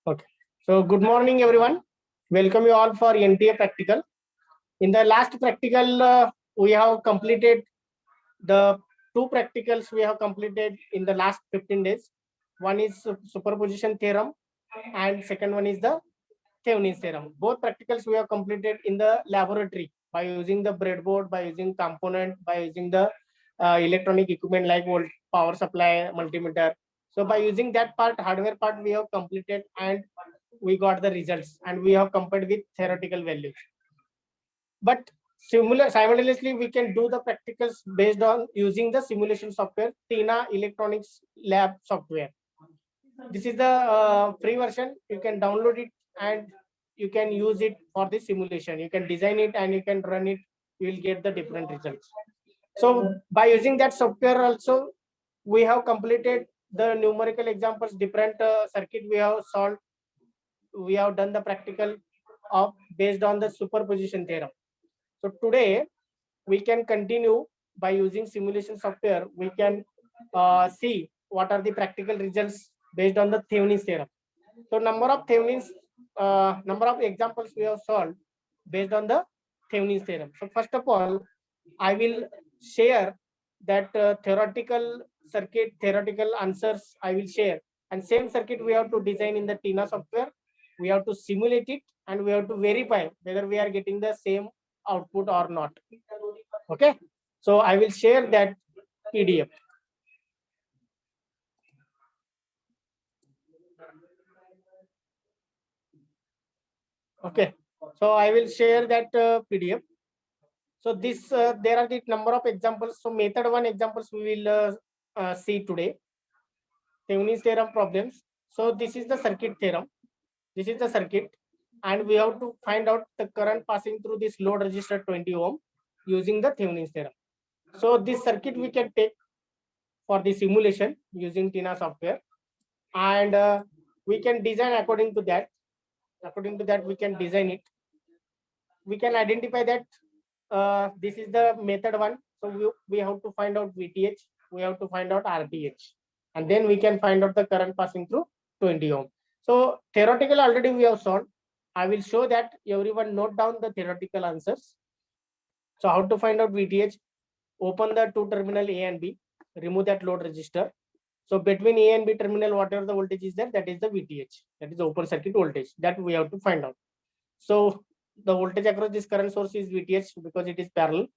Okay. So good morning, everyone. Welcome you all for NTA practical. In the last practical, we have completed the two practicals we have completed in the last 15 days. One is superposition theorem, and second one is the Thevenin's theorem. Both practicals we have completed in the laboratory by using the breadboard, by using component, by using the electronic equipment like power supply, multimeter. So by using that part, hardware part, we have completed and we got the results, and we have compared with theoretical values. But simultaneously, we can do the practicals based on using the simulation software, TINA Electronics Lab software. This is the free version. You can download it and you can use it for the simulation. You can design it and you can run it. You will get the different results. So by using that software also, we have completed the numerical examples, different circuit we have solved. We have done the practical of based on the superposition theorem. So today we can continue by using simulation software. We can see what are the practical results based on the Thevenin's theorem. So number of examples we have solved based on the Thevenin's theorem. So first of all, I will share that theoretical circuit, theoretical answers I will share, and same circuit we have to design in the TINA software. We have to simulate it and we have to verify whether we are getting the same output or not. Okay, so I will share that PDF. Okay, so I will share that PDF. So this there are the number of examples. So method one examples we will see today. Thevenin's theorem problems. So this is the circuit theorem. This is the circuit, and we have to find out the current passing through this load resistor 20 ohm using the Thevenin's theorem. So this circuit we can take for the simulation using TINA software, and we can design according to that. According to that, we can design it. We can identify that this is the method one. So we have to find out VTH, we have to find out RTH, and then we can find out the current passing through 20 ohm. So theoretical already we have solved. I will show that everyone note down the theoretical answers. So how to find out VTH? Open the two terminal A and B, remove that load resistor. So between A and B terminal, whatever the voltage is there, that is the VTH, that is the open circuit voltage that we have to find out. So the voltage across this current source is VTH because it is parallel,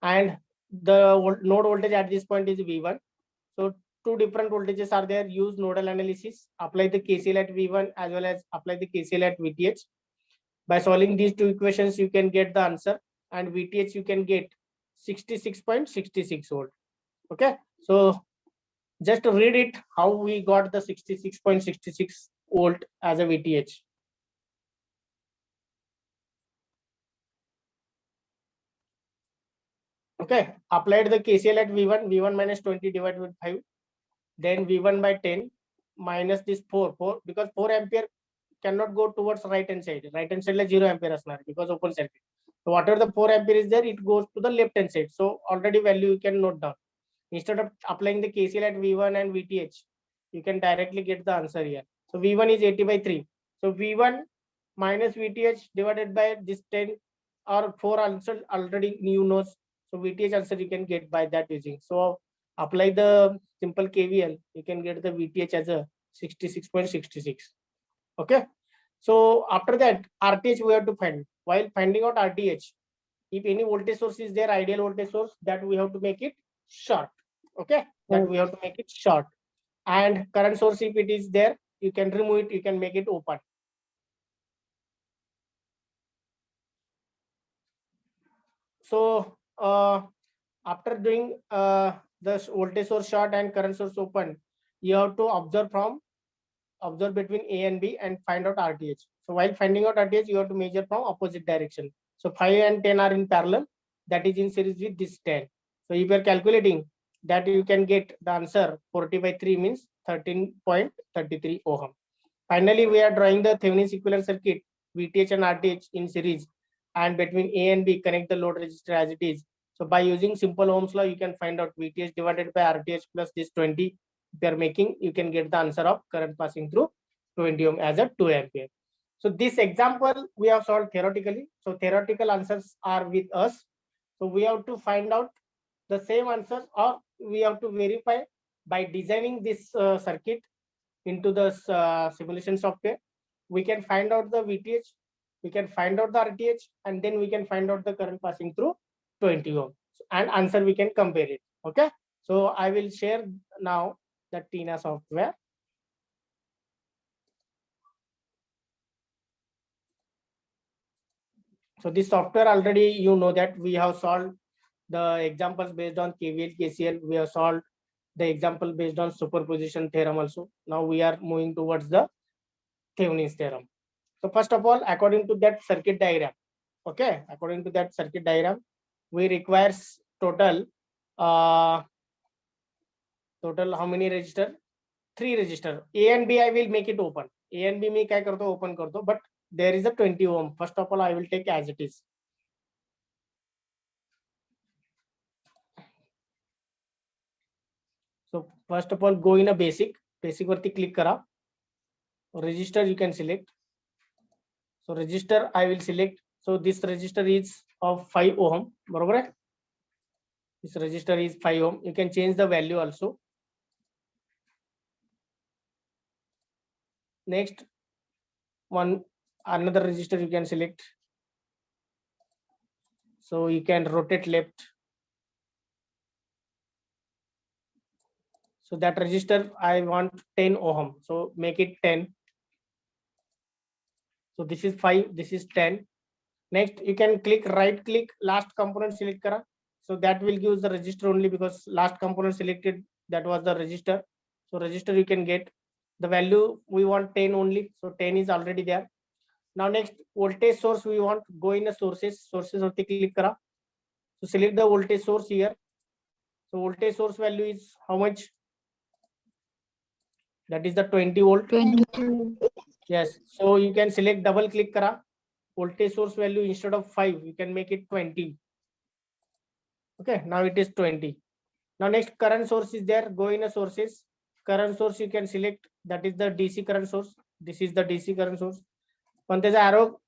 and the node voltage at this point is V1. So two different voltages are there. Use nodal analysis, apply the KCL at V1 as well as apply the KCL at VTH. By solving these two equations, you can get the answer, and VTH you can get 66.66 volt. Okay, so just to read it, how we got the 66.66 volt as a VTH. Okay, applied the KCL at V1 minus 20 divided with 5, then V1 by 10 minus this 4 because 4 ampere cannot go towards right hand side. Right hand side like 0 ampere asnar because open circuit. So whatever the 4 ampere is there, it goes to the left hand side. So already value you can note down. Instead of applying the KCL at V1 and VTH, you can directly get the answer here. So V1 is 80 by 3. So V1 minus VTH divided by this 10 or 4 also already you know. So VTH answer you can get by that using. So apply the simple KVL, you can get the VTH as a 66.66. Okay. So after that, RTH we have to find. While finding out RTH, if any voltage source is there, ideal voltage source, that we have to make it short. Okay, that we have to make it short. And current source, if it is there, you can remove it, you can make it open. So after doing the voltage source short and current source open, you have to observe between A and B and find out RTH. So while finding out RTH, you have to measure from opposite direction. So 5 and 10 are in parallel, that is in series with this 10. So if you are calculating that, you can get the answer 40 by 3 means 13.33 ohm. Finally, we are drawing the Thevenin's equivalent circuit, VTH and RTH in series, and between A and B connect the load resistor as it is. So by using simple Ohm's law, you can find out VTH divided by RTH plus this 20 if you are making, you can get the answer of current passing through 20 ohm as a 2 ampere. So this example we have solved theoretically. So theoretical answers are with us. So we have to find out the same answers, or we have to verify by designing this circuit into the simulation software. We can find out the VTH, we can find out the RTH, and then we can find out the current passing through 20 ohm, and answer we can compare it. Okay, so I will share now the TINA software. So this software already you know that we have solved the examples based on KVL, KCL. We have solved the example based on superposition theorem also. Now we are moving towards the Thevenin's theorem. So first of all, according to that circuit diagram, okay, according to that circuit diagram, we requires total total how many register? 3 register. A and B I will make it open. A and B me क्या करता हूँ open करता हूँ, but there is a 20 ohm. First of all, I will take as it is. So first of all, go in a basic वरती click करा. Register you can select. So register I will select. So this register is of 5 ohm. बरोबर है? This register is 5 ohm. You can change the value also. Next one, another register you can select. So you can rotate left. So that register I want 10 ohm. So make it 10. So this is 5, this is 10. Next you can click right click, last component select kara. So that will give the register only, because last component selected, that was the register. So register you can get the value we want 10 only. So 10 is already there. Now next voltage source we want, go in the sources or click kara. So select the voltage source here. So voltage source value is how much? That is the 20 volt. 20. Yes. So you can select, double click kara. Voltage source value, instead of 5, you can make it 20. Okay. Now it is 20. Now next current source is there. Go in a sources. Current source you can select. That is the DC current source. This is the DC current source. When there's arrow,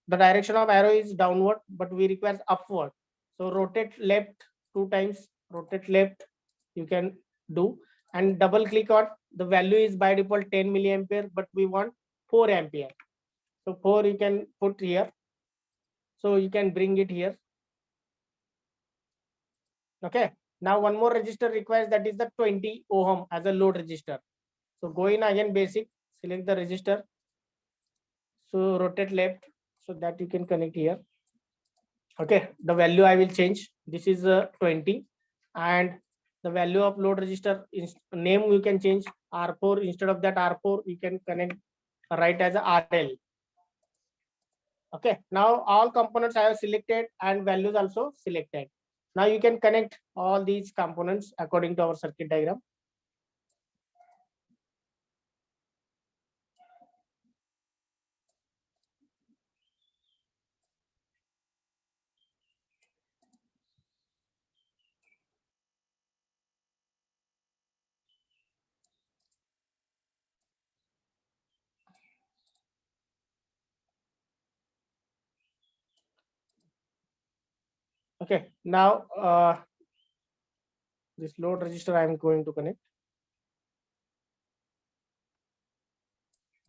the direction of arrow is downward, but we require upward. So rotate left 2 times. Rotate left you can do, and double click on the value is by default 10 milliampere, but we want 4 ampere. So 4 you can put here. So you can bring it here. Okay. Now one more register requires, that is the 20 ohm as a load register. So go in again basic, select the register. So rotate left so that you can connect here. Okay. The value I will change. This is 20, and the value of load register name you can change R4. Instead of that R4 you can connect write as a RL. Okay. Now all components I have selected and values also selected. Now you can connect all these components according to our circuit diagram. Okay. Now this load register I am going to connect.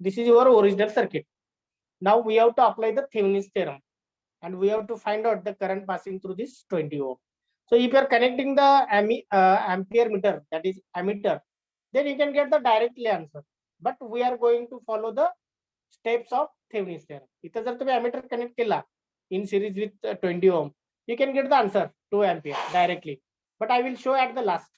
This is your original circuit. Now we have to apply the Thevenin's theorem, and we have to find out the current passing through this 20 ohm. So if you are connecting the ampere meter, that is ammeter, then you can get the directly answer. But we are going to follow the steps of Thevenin's theorem. इथं जर तुम्ही ammeter connect केला in series with 20 ohm, you can get the answer 2 ampere directly. But I will show at the last.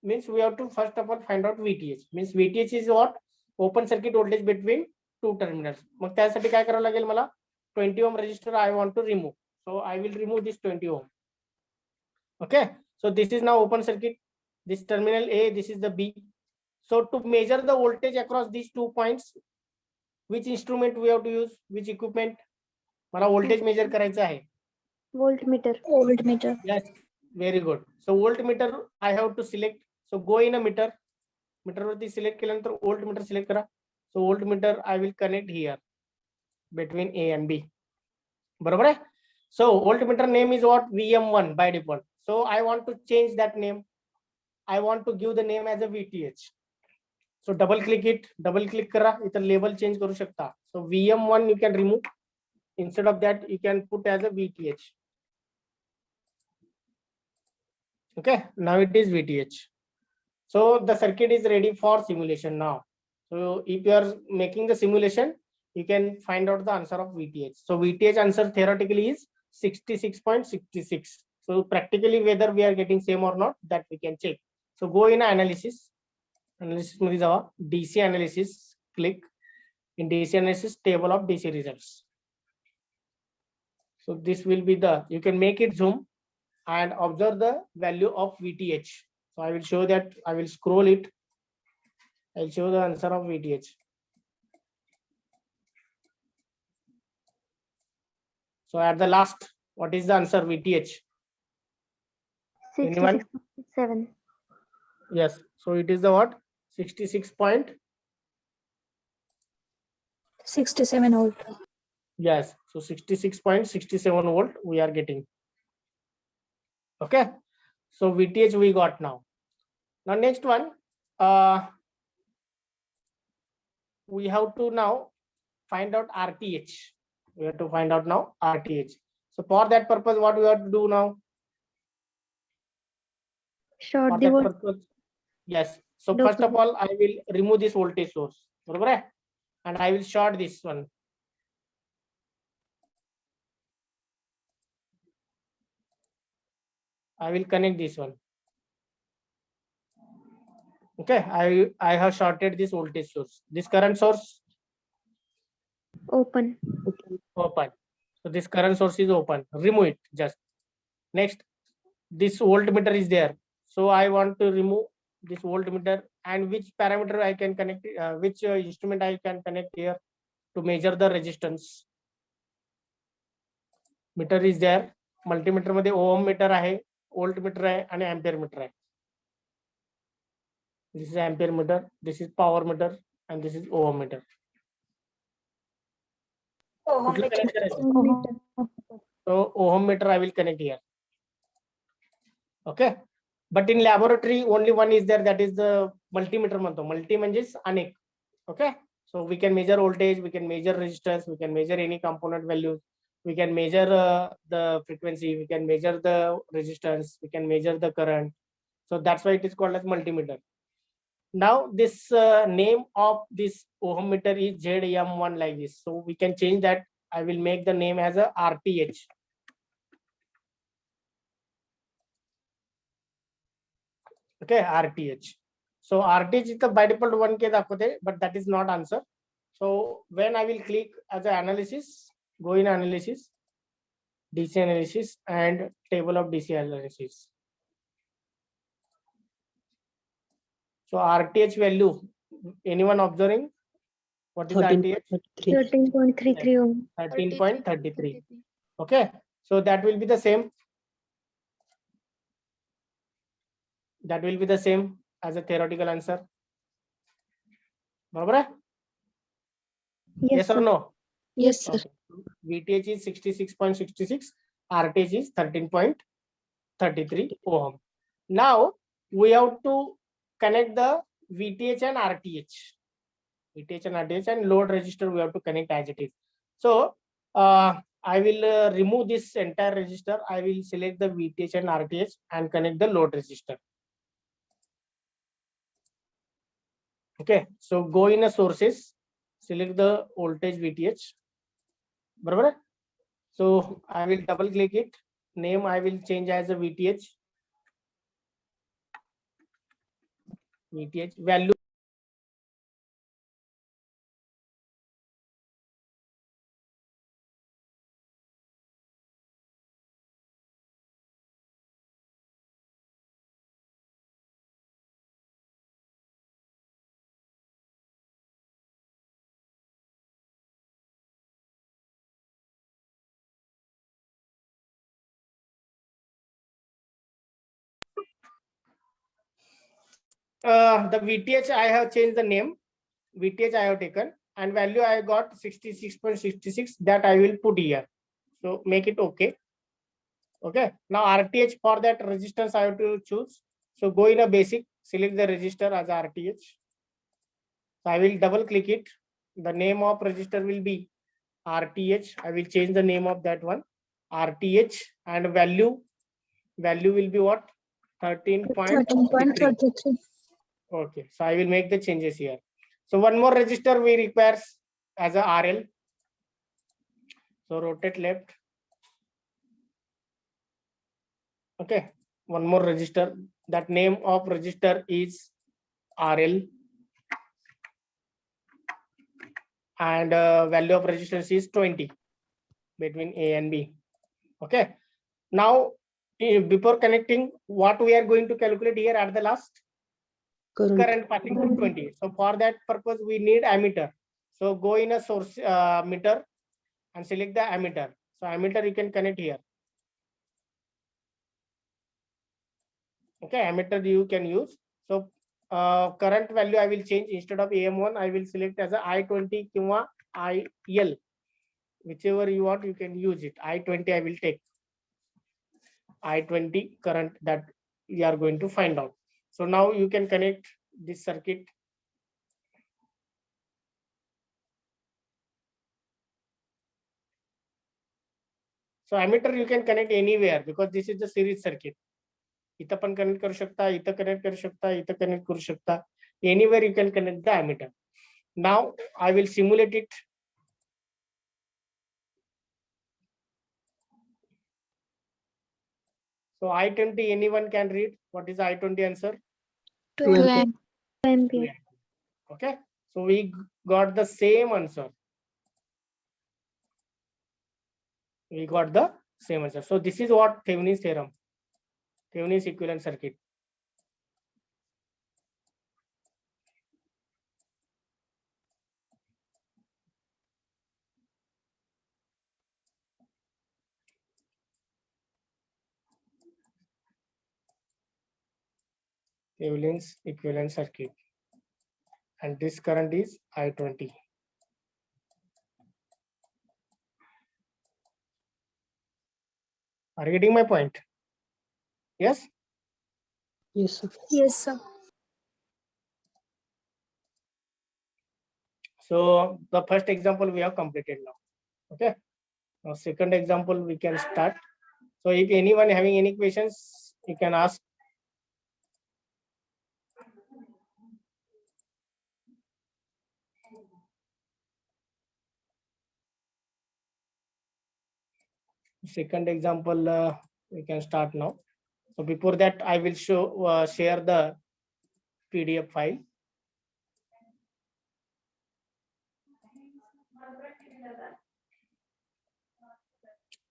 Means we have to first of all find out VTH. Means VTH is what? Open circuit voltage between two terminals. मग त्यासाठी काय करावं लागेल मला? 20 ohm resistor I want to remove. So I will remove this 20 ohm. Okay. So this is now open circuit. This terminal A, this is the B. So to measure the voltage across these 2 points, which instrument we have to use? Which equipment? मला voltage measure करायचं आहे. Voltmeter. Yes. Very good. So voltmeter I have to select. So go in a meter. Meter वरती select केल्यानंतर voltmeter select करा. So voltmeter I will connect here between A and B. बरोबर आहे. So voltmeter name is what VM1 by default. So I want to change that name. I want to give the name as a VTH. So double click it, double click करा, इथं label change करू शकता. So VM1 you can remove. Instead of that you can put as a VTH. Okay, now it is VTH. So the circuit is ready for simulation now. So if you are making the simulation, you can find out the answer of VTH. So VTH answer theoretically is 66.66. So practically whether we are getting same or not, that we can check. So go in analysis. Analysis मध्ये जावा, DC analysis, click in DC analysis, table of DC results. So this will be the, you can make it zoom and observe the value of VTH. So I will show that, I will scroll it. I'll show the answer of VTH. So at the last, what is the answer VTH? Anyone? 66.7. Yes. So it is the what? 66. 67 volt. Yes. So 66.67 volt we are getting. Okay. So VTH we got now. Now next one, we have to now find out RTH. We have to find out now RTH. So for that purpose, what we have to do now? Short For the that volt. purpose, yes. So No first of problem. all, I will remove this voltage source, right? And I will short this one. I will connect this one. Okay, I have shorted this voltage source. This current source Open. open. So this current source is open. Remove it just. Next, this voltmeter is there. So I want to remove this voltmeter, and which parameter I can connect, which instrument I can connect here to measure the resistance. Meter is there. Multimeter मध्ये ohm metre आहे, volt meter आहे आणि ampere metre आहे. This is ampere meter, this is power meter, and this is ohm meter. कुठलं connect करायचं? So ohm meter I will connect here. Okay. But in laboratory only one is there, that is the multimeter म्हणतो. Multi म्हणजेच अनेक. Okay. So we can measure voltage, we can measure resistance, we can measure any component values, we can measure the frequency, we can measure the resistance, we can measure the current. So that's why it is called as multimeter. Now this name of this ohm meter is ZM1 like this. So we can change that. I will make the name as a RTH. Okay, RTH. So RTH is the by default 1K दाखवते, but that is not answer. So when I will click as an analysis, go in analysis, DC analysis, and table of DC analysis. So RTH value, anyone observing? What is RTH? 13.33 ohm. 13.33. Okay, so that will be the same. That will be the same as a theoretical answer. Barbara? Yes or sir. no? Yes, sir. Okay. VTH is 66.66, RTH is 13.33 ohm. Now we have to connect the VTH and RTH. VTH and RTH and load resistor we have to connect as it is. So I will remove this entire resistor. I will select the VTH and RTH and connect the load resistor. Okay, so go in a sources, select the voltage VTH. Barabar? So I will double click it. Name I will change as a VTH. VTH value. The VTH I have changed the name. VTH I have taken and value I got 66.66 that I will put here. So make it okay. Okay. Now RTH for that resistance I have to choose. So go in a basic, select the register as RTH. So I will double click it. The name of register will be RTH. I will change the name of that one. RTH and value will be what? 13.33. 13.33. Okay, so I will make the changes here. So one more register we requires as a RL. So rotate left. Okay, one more register. That name of register is RL and value of resistance is 20 between A and B. Okay, now before connecting, what we are going to calculate here at the last? Current passing through 20. So for that purpose, we need ammeter. So go in a source meter and select the ammeter. So ammeter you can connect here. Okay, ammeter you can use. So current value I will change. Instead of AM1, I will select as a I20 kiwa IL. Whichever you want, you can use it. I20 I will take. I20 current that we are going to find out. So now you can connect this circuit. So ammeter you can connect anywhere because this is the series circuit. इथं पण connect करू शकता, इथं connect करू शकता, इथं connect करू शकता. Anywhere you can connect the ammeter. Now I will simulate it. So I20 anyone can read. What is I20 answer? 2 ampere. Okay, so we got the same answer. We got the same answer. So this is what Thevenin's theorem, Thevenin's equivalent circuit. Thevenin's equivalent circuit. And this current is I20. Are you getting my point? Yes? Yes, sir. Yes, sir. So the first example we have completed now. Okay. Now second example we can start. So if anyone having any questions, you can ask. Second example we can start now. So before that, I will share the PDF file.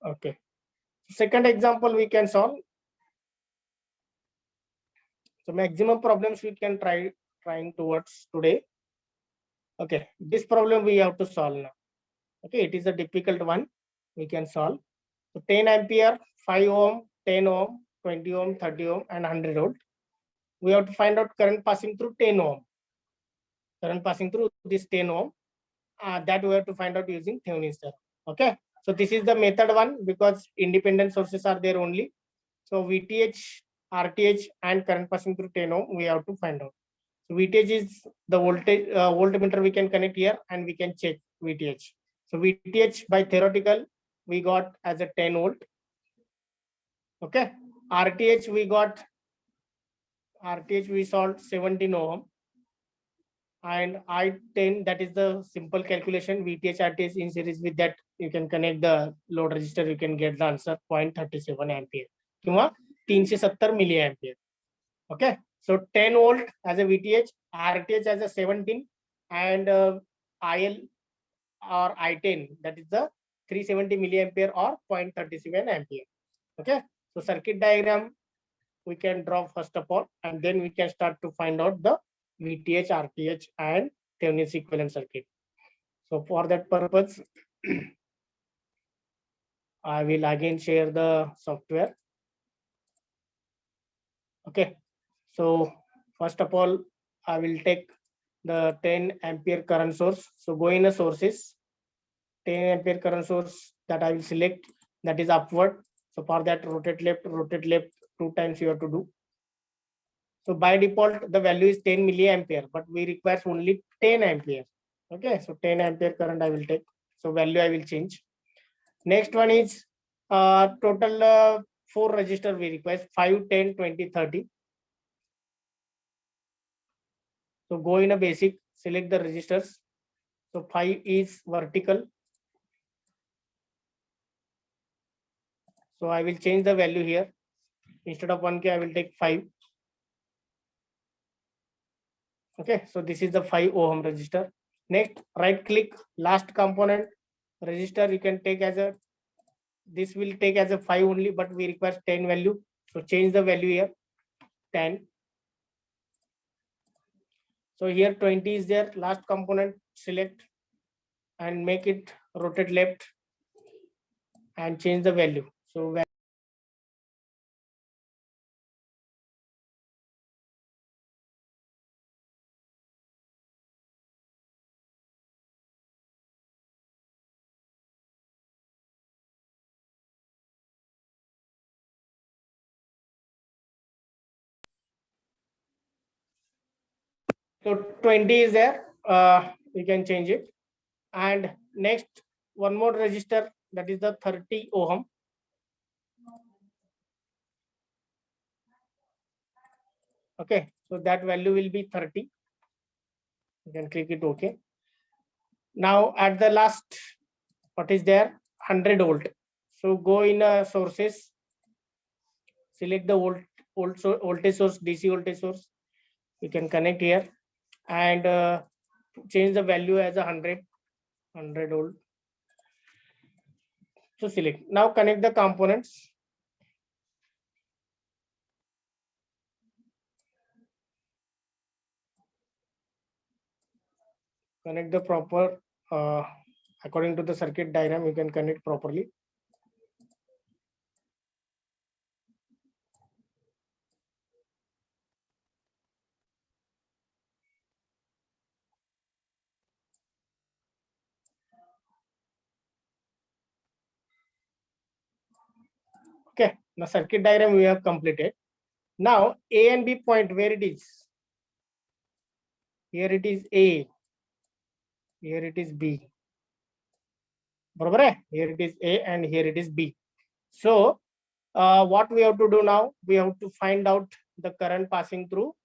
Okay. Second example we can solve. So maximum problems we can trying towards today. Okay, this problem we have to solve now. Okay, it is a difficult one. We can solve. So 10 ampere, 5 ohm, 10 ohm, 20 ohm, 30 ohm, and 100 volt. We have to find out current passing through 10 ohm. Current passing through this 10 ohm. That we have to find out using Thevenin's theorem. Okay. So this is the method one because independent sources are there only. So VTH, RTH, and current passing through 10 ohm we have to find out. So VTH is the voltage voltmeter we can connect here and we can check VTH. So VTH by theoretical we got as a 10 volt. Okay. RTH we got, RTH we solved 17 ohm. And I10 that is the simple calculation. VTH RTH in series with that you can connect the load resistor, you can get the answer 0.37 ampere किंवा 370 milliampere. Okay, so 10 volt as a VTH, RTH as a 17, and IL or I10 that is the 370 milliampere or 0.37 ampere. Okay, so circuit diagram we can draw first of all, and then we can start to find out the VTH, RTH, and Thevenin's equivalent circuit. So for that purpose, I will again share the software. Okay, so First of all, I will take the 10 ampere current source. So go in a sources, 10 ampere current source that I will select, that is upward. So for that, rotate left 2 times you have to do. So by default, the value is 10 milliampere, but we require only 10 ampere. Okay, so 10 ampere current I will take. So value I will change. Next one is total 4 resistor we require, 5, 10, 20, 30. So go in a basic, select the resistors. So 5 is vertical. So I will change the value here. Instead of 1K, I will take 5. Okay, so this is the 5 ohm resistor. Next, right click, last component resistor you can take as a, this will take as a 5 only, but we require 10 value. So change the value here, 10. So here 20 is there, last component select and make it rotate left and change the value. So so 20 is there, you can change it. And next, one more resistor, that is the 30 ohm. Okay, so that value will be 30. You can click it OK. Now at the last, what is there? 100 volt. So go in sources, select the voltage source, DC voltage source. You can connect here and change the value as 100 volt. So select. Now connect the components. Connect the proper, according to the circuit diagram, you can connect properly. Okay, the circuit diagram we have completed. Now A and B point, where it is? Here it is A, here it is B. Here it is A and here it is B. So what we have to do now? We have to find out the current passing through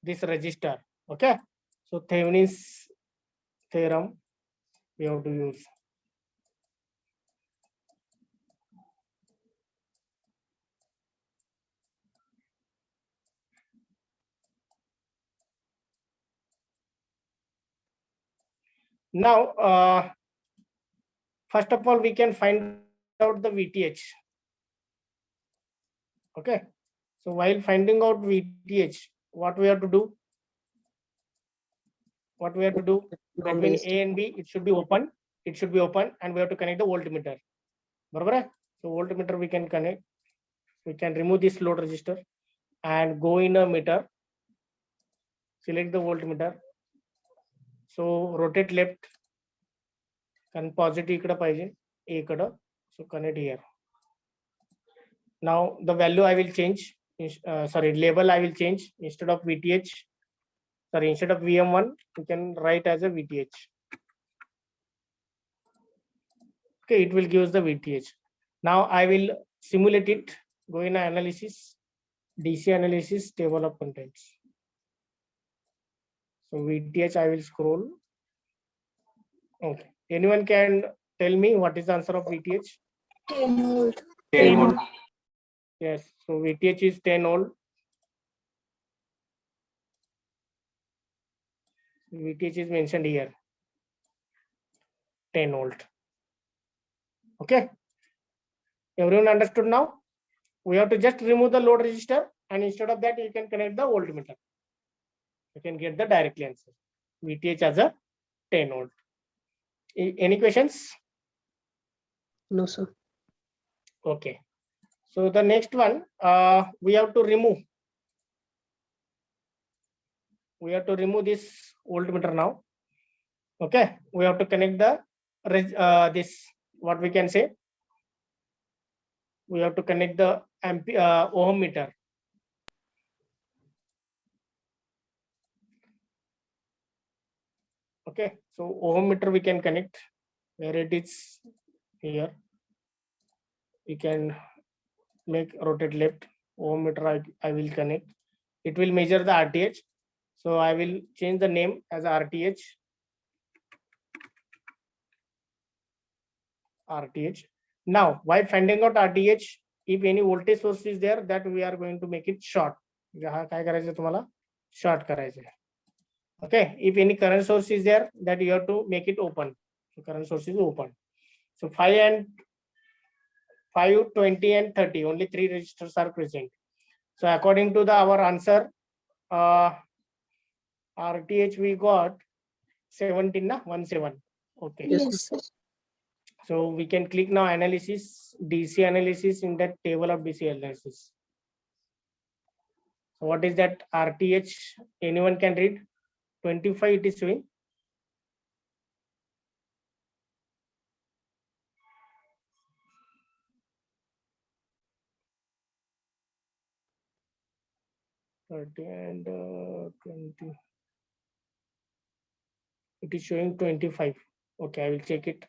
this resistor. Okay, so Thevenin's theorem we have to use. Now, first of all, we can find out the VTH. Okay, so while finding out VTH, what we have to do? What we have to do between A and B, it should be open. It should be open, and we have to connect the voltmeter. So voltmeter we can connect. We can remove this load resistor and go in a meter. Select the voltmeter. So rotate left. And positive ikkada paije, ikkada. So connect here. Now the value I will change. Label I will change. Instead of VTH, instead of VM1, you can write as a VTH. Okay, it will give us the VTH. Now I will simulate it. Go in analysis, DC analysis, table of contents. So VTH I will scroll. Okay, anyone can tell me what is the answer of VTH? 10 volt. 10 volt. Yes, so VTH is 10 volt. VTH is mentioned here, 10 volt. Okay, everyone understood now? We have to just remove the load resistor, and instead of that, you can connect the voltmeter. You can get the directly answer. VTH as a 10 volt. Any questions? No, sir. Okay. So the next one, we have to remove we have to remove this voltmeter now. Okay, we have to connect the this, what we can say, we have to connect the ohm meter. Okay, so ohm meter we can connect, where it is here. We can make rotate left. Ohm meter I will connect. It will measure the RTH. So I will change the name as RTH. RTH. Now, while finding out RTH, if any voltage source is there, that we are going to make it short. काय करायचं तुम्हाला? Short करायचं. Okay. If any current source is there, that you have to make it open. So current source is open. So 5, 20, and 30. Only 3 resistors are present. So according to our answer, RTH we got 17 na 17. Okay. Yes, sir. So we can click now analysis, DC analysis in that table of DC analysis. So what is that RTH? Anyone can read? 25 it is showing. And 20. It is showing 25. Okay, I will check it.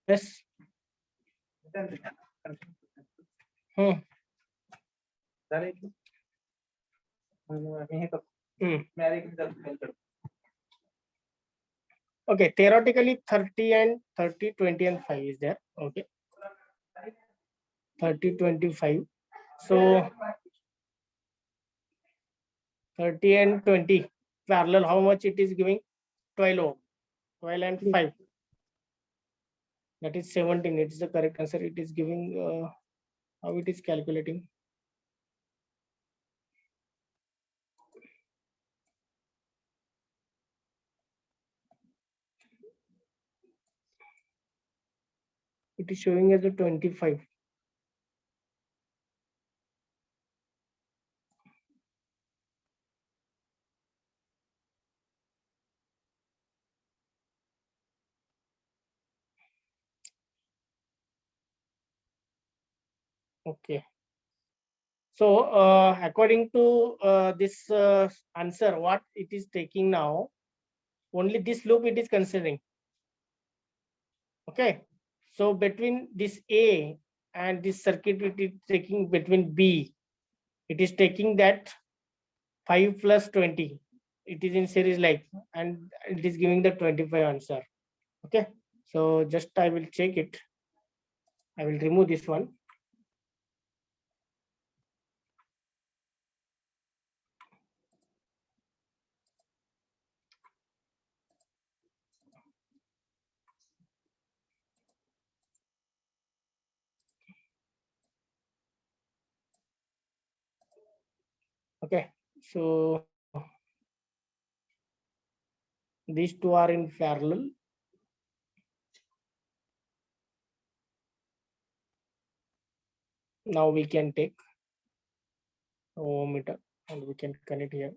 Yes. Hmm. Okay, theoretically 30 and 30, 20 and 5 is there. Okay. 30, 25. So 30 and 20 parallel, how much it is giving? 12 ohm. 12 and 5. That is 17. It is the correct answer. It is giving how it is calculating. It is showing as a 25. Okay. So according to this answer, what it is taking now, only this loop it is considering. Okay. So between this A and this circuit, it is taking between B. It is taking that 5 plus 20. It is in series like, and it is giving the 25 answer. Okay. So just I will check it. I will remove this one. Okay. So these two are in parallel. Now we can take ohm meter and we can connect here.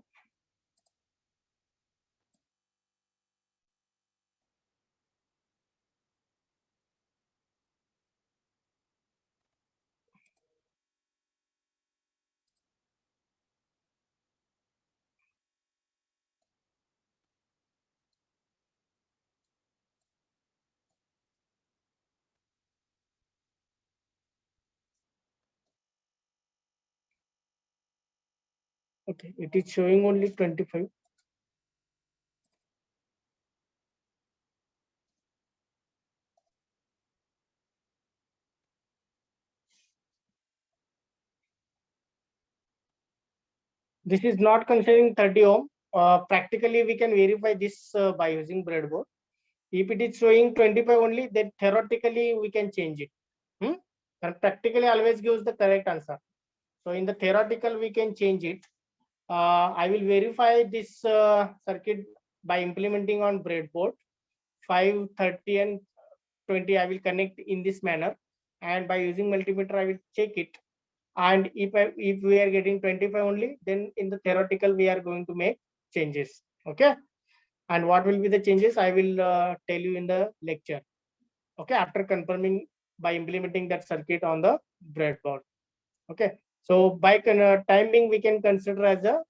Okay, it is showing only 25. This is not considering 30 ohm. Practically, we can verify this by using breadboard. If it is showing 25 only, then theoretically we can change it. And practically always gives the correct answer. So in the theoretical, we can change it. I will verify this circuit by implementing on breadboard. 5, 30 and 20 I will connect in this manner, and by using multimeter I will check it. And if we are getting 25 only, then in the theoretical we are going to make changes. Okay, and what will be the changes I will tell you in the lecture. Okay, after confirming by implementing that circuit on the breadboard. Okay, so by timing we can consider as a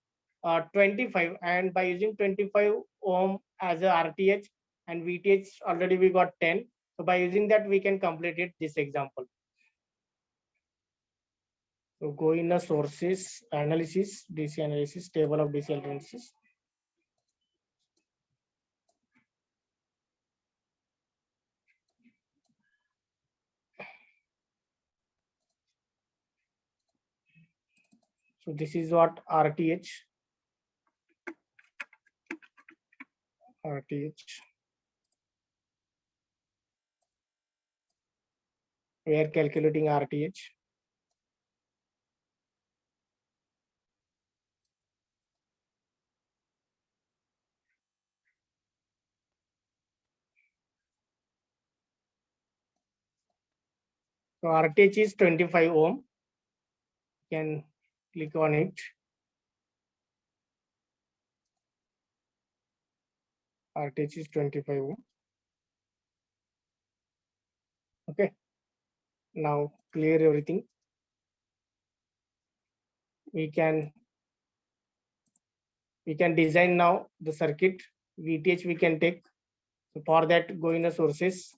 25, and by using 25 ohm as a RTH and VTH already we got 10. So by using that we can complete it this example. So go in the sources analysis, DC analysis, table of DC alternates. So this is what RTH. We are calculating RTH. So RTH is 25 ohm. You can click on it. RTH is 25 ohm. Okay. Now clear everything. We can design now the circuit. VTH we can take. So for that, go in the sources.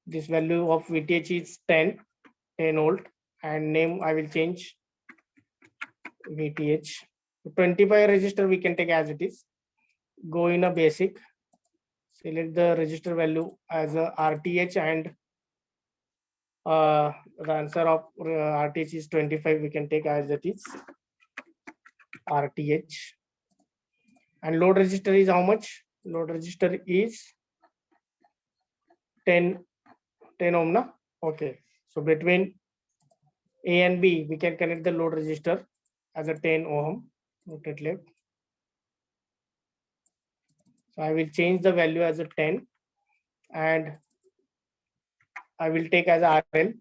This value of VTH is 10 volt, and name I will change VTH. 25 resistor we can take as it is. Go in a basic, select the resistor value as a RTH, and the answer of RTH is 25. We can take as it is RTH. And load resistor is how much? Load resistor is 10 ohm na? Okay. So between A and B, we can connect the load resistor as a 10 ohm. Rotate left. So I will change the value as a 10, and I will take as a RL,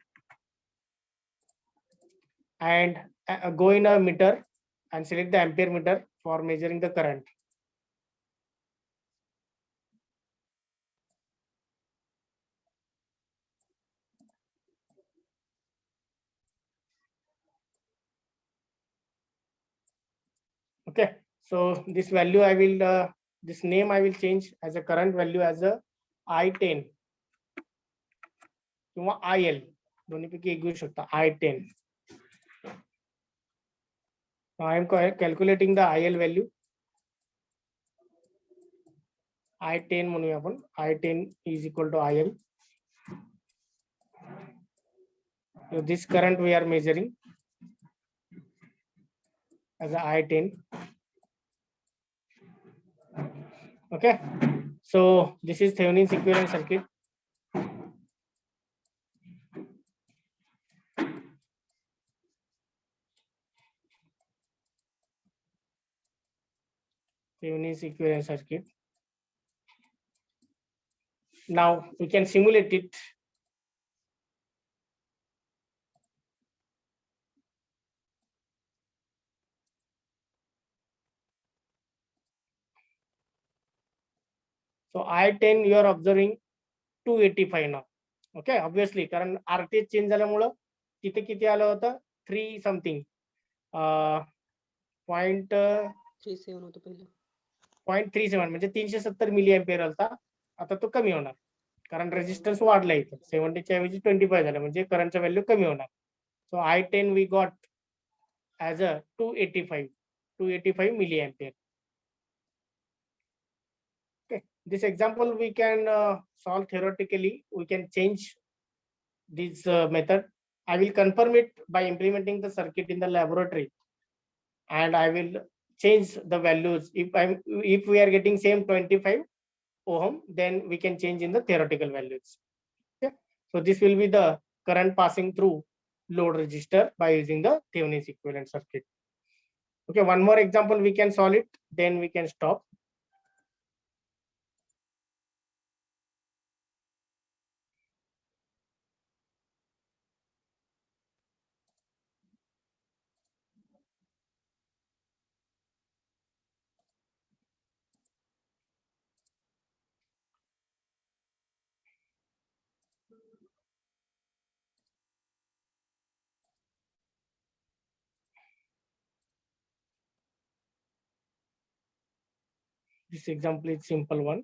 and go in a meter and select the ampere meter for measuring the current. Okay, so this value I will this name I will change as a current value as a I10 किंवा IL, दोन्ही पैकी एक घेऊ शकता. I10. Now I am calculating the IL value. I10 म्हणूया आपण. I10 is equal to IL. So this current we are measuring as a I10. Okay, so this is Thevenin's equivalent circuit. Thevenin's equivalent circuit. Now we can simulate it. So I10 you are observing 285 now. Okay, obviously कारण RTH change झाल्यामुळं तिथे किती आलं होतं 3 something 37 होतं पहिलं. 0.37 म्हणजे 370 milli ampere होता. आता तो कमी होणार कारण रेजिस्टन्स वाढला इथे 70 च्या ऐवजी 25 झालं म्हणजे करंटचा व्हॅल्यू कमी होणार. सो I10 we got as a 285 milli ampere. Okay, this example we can solve theoretically. We can change this method. I will confirm it by implementing the circuit in the laboratory, and I will change the values. If we are getting same 25 ohm, then we can change in the theoretical values. Okay, so this will be the current passing through load register by using the Thevenin's equivalent circuit. Okay, one more example we can solve it, then we can stop. This example is simple one.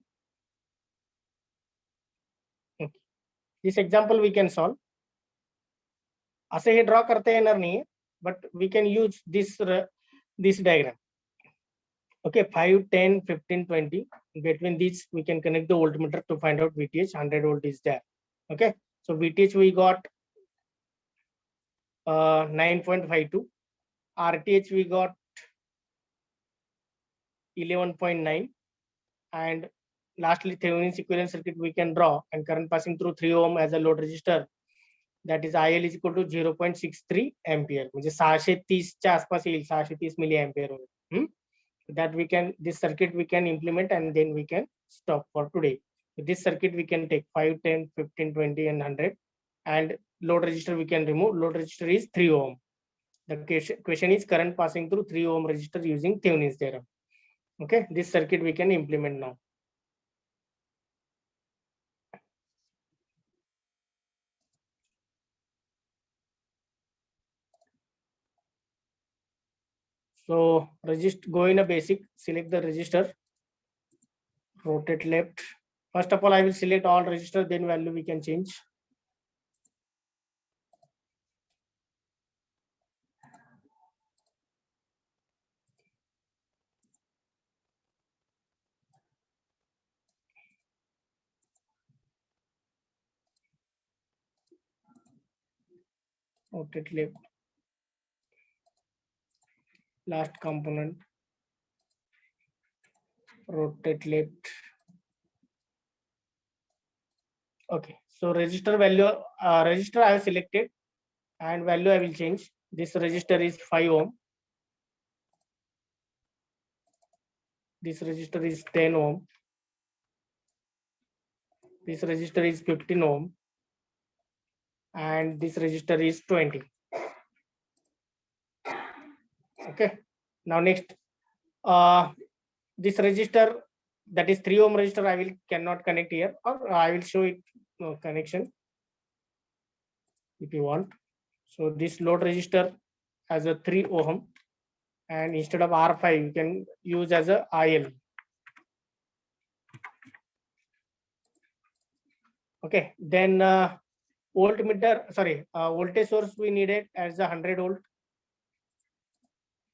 Okay. This example we can solve. असे हे draw करता येणार नाही, but we can use this diagram. Okay, 5, 10, 15, 20. Between these, we can connect the voltmeter to find out VTH. 100 volt is there. Okay, so VTH we got 9.52. RTH we got 11.9. And lastly, Thevenin's equivalent circuit we can draw, and current passing through 3 ohm as a load resistor. That is IL is equal to 0.63 ampere. म्हणजे 630 च्या आसपास येईल, 630 milli ampere होईल. That we can, this circuit we can implement, and then we can stop for today. So this circuit we can take 5, 10, 15, 20 and 100, and load resistor we can remove. Load resistor is 3 ohm. The question is current passing through 3 ohm resistor using Thevenin's theorem. Okay, this circuit we can implement now. So go in a basic, select the resistor, rotate left. First of all, I will select all resistor, then value we can change. Rotate left. Last component, rotate left. Okay, so resistor value, resistor I have selected, and value I will change. This resistor is 5 ohm. This resistor is 10 ohm. This resistor is 15 ohm. And this resistor is 20. Okay, now next, this resistor, that is 3 ohm resistor, I cannot connect here, or I will show it connection if you want. So this load resistor has a 3 ohm, and instead of R5 you can use as a IL. Okay, then voltage source we needed as a 100 volt.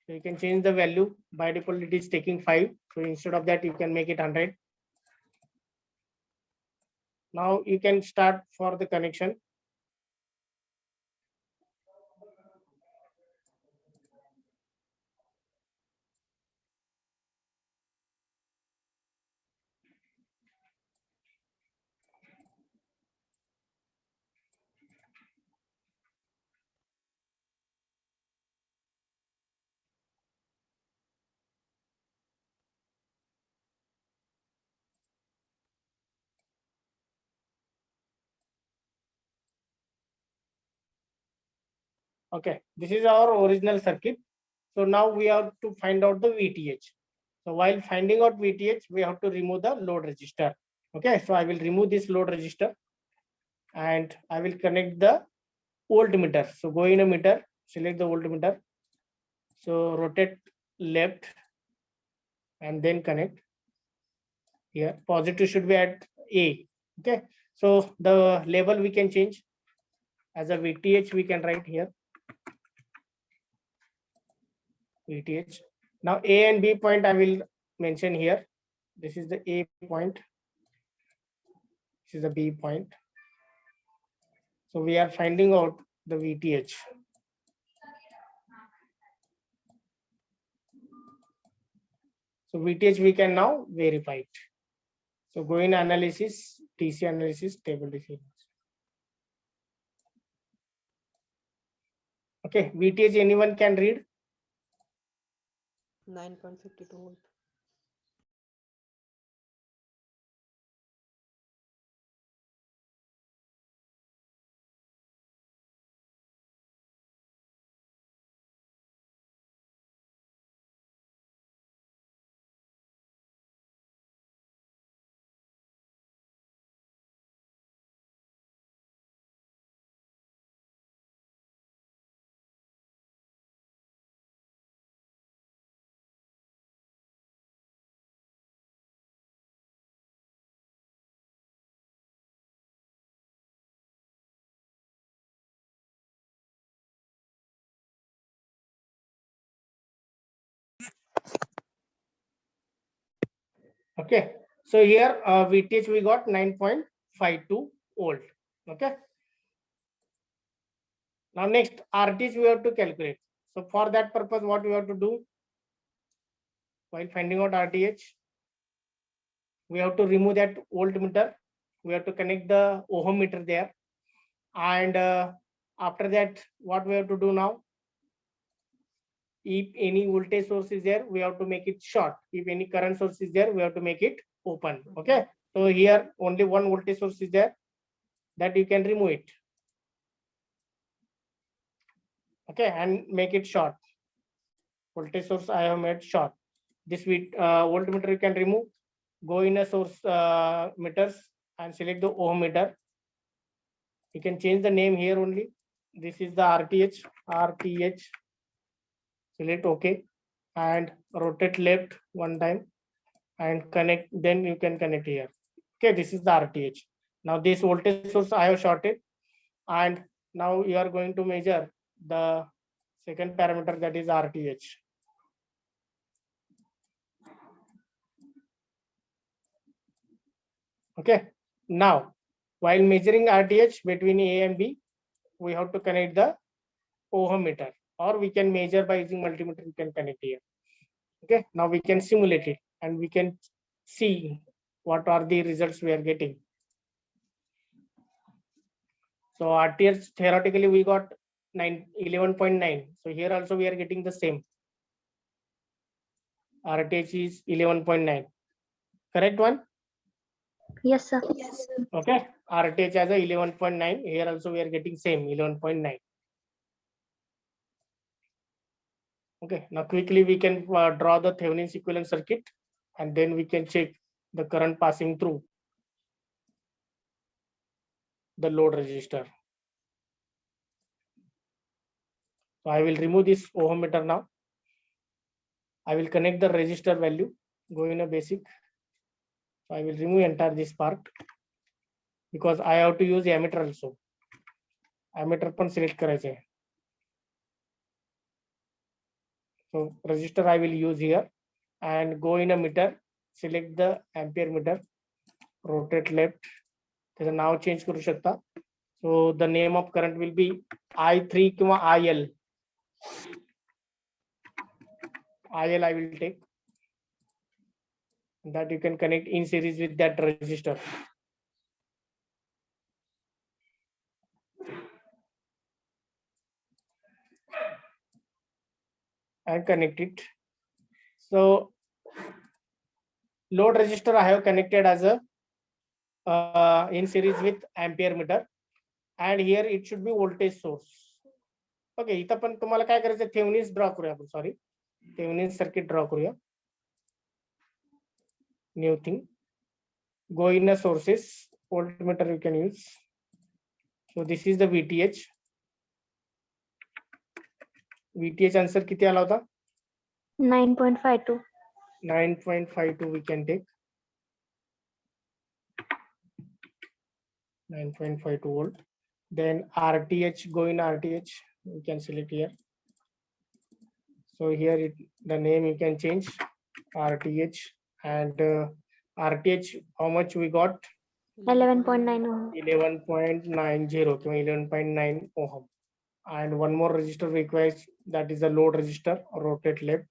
So you can change the value. By default it is taking 5, so instead of that you can make it 100. Now you can start for the connection. Okay, this is our original circuit. So now we have to find out the VTH. So while finding out VTH, we have to remove the load resistor. Okay, so I will remove this load resistor, and I will connect the voltmeter. So go in a meter, select the voltmeter. So rotate left, and then connect. Here, positive should be at A. Okay, so the label we can change. As a VTH, we can write here VTH. Now A and B point I will mention here. This is the A point. This is the B point. So we are finding out the VTH. So VTH we can now verify it. So go in analysis, TC analysis, table DC. Okay, VTH anyone can read? 9.52 volt. Okay, so here VTH we got 9.52 volt. Okay. Now next RTH we have to calculate. So for that purpose, what we have to do while finding out RTH, we have to remove that voltmeter. We have to connect the ohm meter there, and after that, what we have to do now? If any voltage source is there, we have to make it short. If any current source is there, we have to make it open. Okay. So here only one voltage source is there, that you can remove it. Okay, and make it short. Voltage source I have made short. This voltmeter you can remove. Go in a source meters and select the ohm meter. You can change the name here only. This is the RTH. RTH. Select OK and rotate left one time and connect. Then you can connect here. Okay, this is the RTH. Now this voltage source I have shorted, and now you are going to measure the second parameter, that is RTH. Okay, now while measuring RTH between A and B, we have to connect the ohm meter, or we can measure by using multimeter. We can connect here. Okay, now we can simulate it and we can see what are the results we are getting. So RTH theoretically we got 11.9. So here also we are getting the same. RTH is 11.9. Correct one? Yes, sir. Okay, RTH as a 11.9. Here also we are getting same 11.9. Okay, now quickly we can draw the Thevenin's equivalent circuit, and then we can check the current passing through the load resistor. So I will remove this ohm meter now. I will connect the resistor value, go in a basic. So I will remove entire this part because I have to use ammeter also. Ammeter पण select करायचे आहे. So resistor I will use here and go in a meter, select the ampere meter, rotate left. त्याचं नाव change करू शकता. So the name of current will be I3 किंवा IL. IL I will take. That you can connect in series with that resistor. And connect it. So load resistor I have connected as a in series with ampere meter, and here it should be voltage source. Okay, इथं पण तुम्हाला काय करायचं, Thevenin's draw करूया आपण. Sorry, Thevenin's circuit draw करूया. New thing. Go in a sources, voltmeter you can use. So this is the VTH. VTH answer किती आला होता? 9.52. 9.52 we can take. 9.52 volt. Then RTH, go in RTH, you can select here. So here the name you can change RTH, and RTH how much we got? 11.9 ohm. 11.90 to 11.9 ohm. And one more resistor requires, that is a load resistor. Rotate left.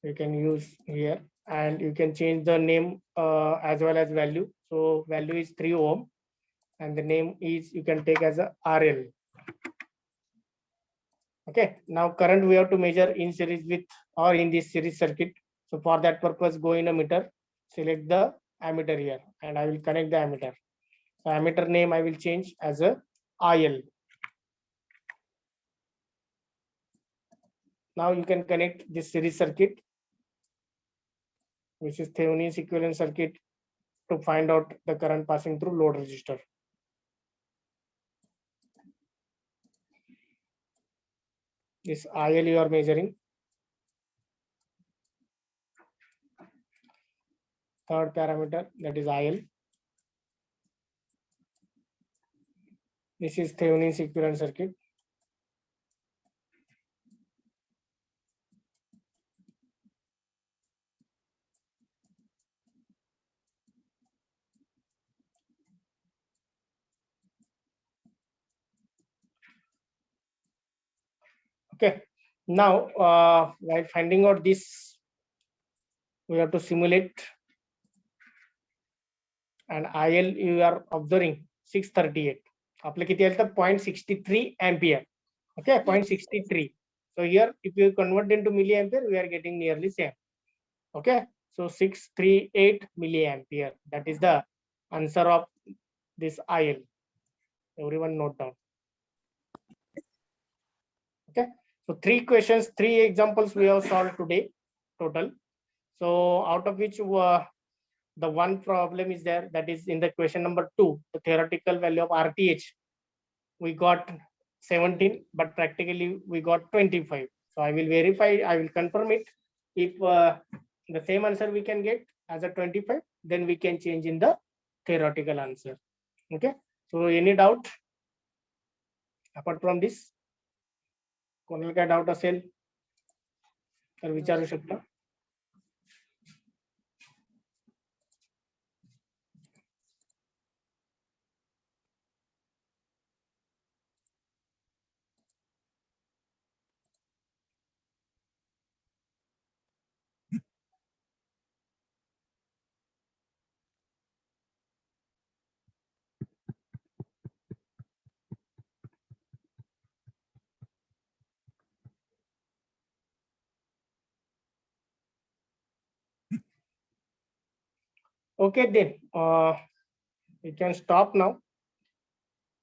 You can use here, and you can change the name as well as value. So value is 3 ohm, and the name is you can take as a RL. Okay, now current we have to measure in series with or in this series circuit. So for that purpose, go in a meter, select the ammeter here, and I will connect the ammeter. So ammeter name I will change as a IL. Now you can connect this series circuit, which is Thevenin's equivalent circuit, to find out the current passing through load resistor. This IL you are measuring. Third parameter, that is IL. This is Thevenin's equivalent circuit. Okay, now while finding out this, we have to simulate, and IL you are observing 638. आपलं किती आलं तर 0.63 ampere. Okay, 0.63. So here, if you convert into milliampere, we are getting nearly same. Okay, so 638 milliampere. That is the answer of this IL. Everyone note down. Okay, so 3 questions, 3 examples we have solved today total. So out of which the one problem is there, that is in the question number 2, the theoretical value of RTH. We got 17, but practically we got 25. So I will verify, I will confirm it. If the same answer we can get as a 25, then we can change in the theoretical answer. Okay, so any doubt apart from this? कोणाला काय doubt असेल तर विचारू शकता. Okay, then we can stop now.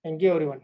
Thank you, everyone.